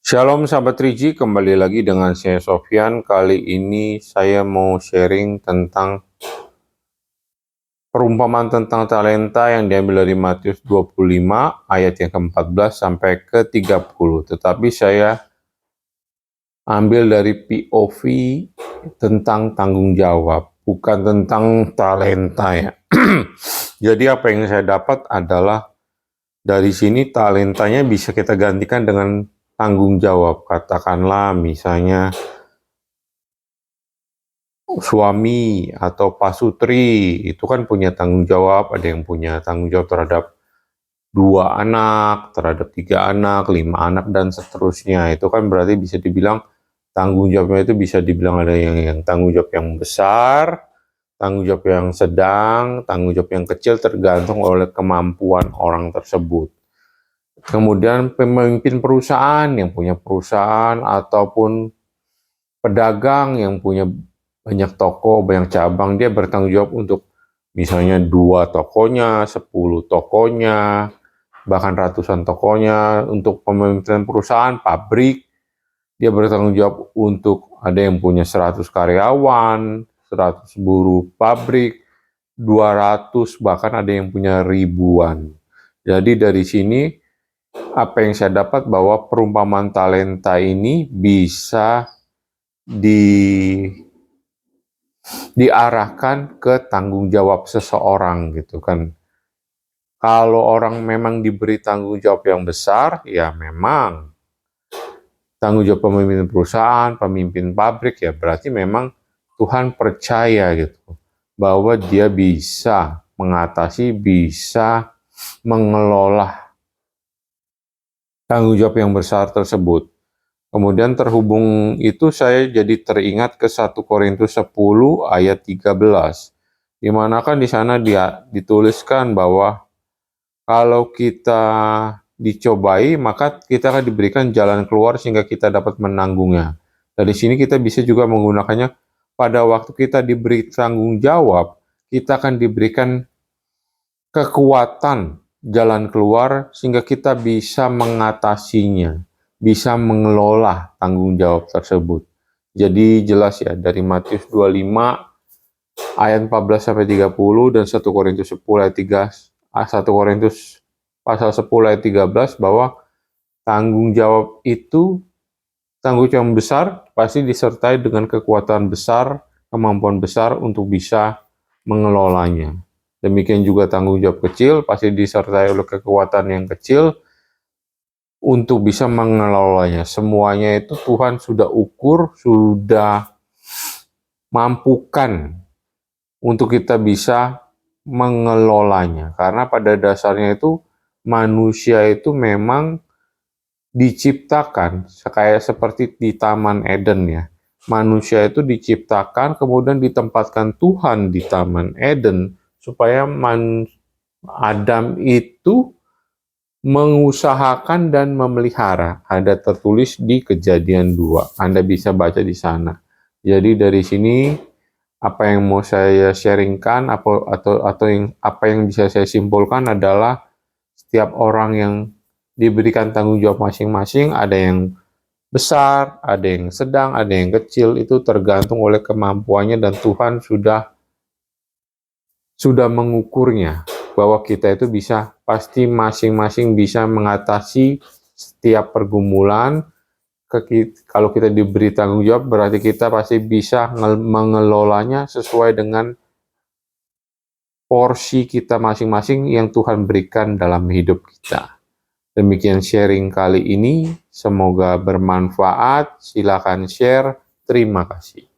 Shalom sahabat Triji, kembali lagi dengan saya Sofyan. Kali ini saya mau sharing tentang perumpamaan tentang talenta yang diambil dari Matius 25 ayat yang ke-14 sampai ke-30. Tetapi saya ambil dari POV tentang tanggung jawab, bukan tentang talenta ya. Jadi apa yang saya dapat adalah dari sini talentanya bisa kita gantikan dengan tanggung jawab. Katakanlah misalnya suami atau pasutri itu kan punya tanggung jawab, ada yang punya tanggung jawab terhadap 2 anak, terhadap 3 anak, 5 anak, dan seterusnya. Itu kan berarti bisa dibilang tanggung jawabnya itu bisa dibilang ada yang tanggung jawab yang besar, tanggung jawab yang sedang, tanggung jawab yang kecil, tergantung oleh kemampuan orang tersebut. Kemudian pemimpin perusahaan yang punya perusahaan ataupun pedagang yang punya banyak toko, banyak cabang, dia bertanggung jawab untuk misalnya 2 tokonya, 10 tokonya, bahkan ratusan tokonya. Untuk pemerintahan perusahaan, pabrik, dia bertanggung jawab untuk ada yang punya 100 karyawan, 100 buruh pabrik, 200, bahkan ada yang punya ribuan. Jadi dari sini apa yang saya dapat bahwa perumpamaan talenta ini bisa diarahkan ke tanggung jawab seseorang gitu kan. Kalau orang memang diberi tanggung jawab yang besar, ya memang tanggung jawab pemimpin perusahaan, pemimpin pabrik, ya berarti memang Tuhan percaya gitu bahwa dia bisa mengatasi, bisa mengelola tanggung jawab yang besar tersebut. Kemudian terhubung itu saya jadi teringat ke 1 Korintus 10 ayat 13. Di mana kan di sana dia dituliskan bahwa kalau kita dicobai maka kita akan diberikan jalan keluar sehingga kita dapat menanggungnya. Dari sini kita bisa juga menggunakannya pada waktu kita diberi tanggung jawab, kita akan diberikan kekuatan jalan keluar sehingga kita bisa mengatasinya, bisa mengelola tanggung jawab tersebut. Jadi jelas ya dari Matius 25 ayat 14 sampai 30 dan 1 Korintus 10 ayat 1 Korintus pasal 10 ayat 13 bahwa tanggung jawab itu tanggung jawab besar pasti disertai dengan kekuatan besar, kemampuan besar untuk bisa mengelolanya. Demikian juga tanggung jawab kecil pasti disertai oleh kekuatan yang kecil untuk bisa mengelolanya. Semuanya itu Tuhan sudah ukur, sudah mampukan untuk kita bisa mengelolanya. Karena pada dasarnya itu manusia itu memang diciptakan kayak seperti di Taman Eden ya. Manusia itu diciptakan kemudian ditempatkan Tuhan di Taman Eden supaya Adam itu mengusahakan dan memelihara. Ada tertulis di Kejadian 2. Anda bisa baca di sana. Jadi dari sini apa yang mau saya sharingkan apa yang bisa saya simpulkan adalah setiap orang yang diberikan tanggung jawab masing-masing, ada yang besar, ada yang sedang, ada yang kecil, itu tergantung oleh kemampuannya dan Tuhan sudah mengukurnya bahwa kita itu bisa pasti masing-masing bisa mengatasi setiap pergumulan. Kalau kita diberi tanggung jawab berarti kita pasti bisa mengelolanya sesuai dengan porsi kita masing-masing yang Tuhan berikan dalam hidup kita. Demikian sharing kali ini, semoga bermanfaat. Silakan share. Terima kasih.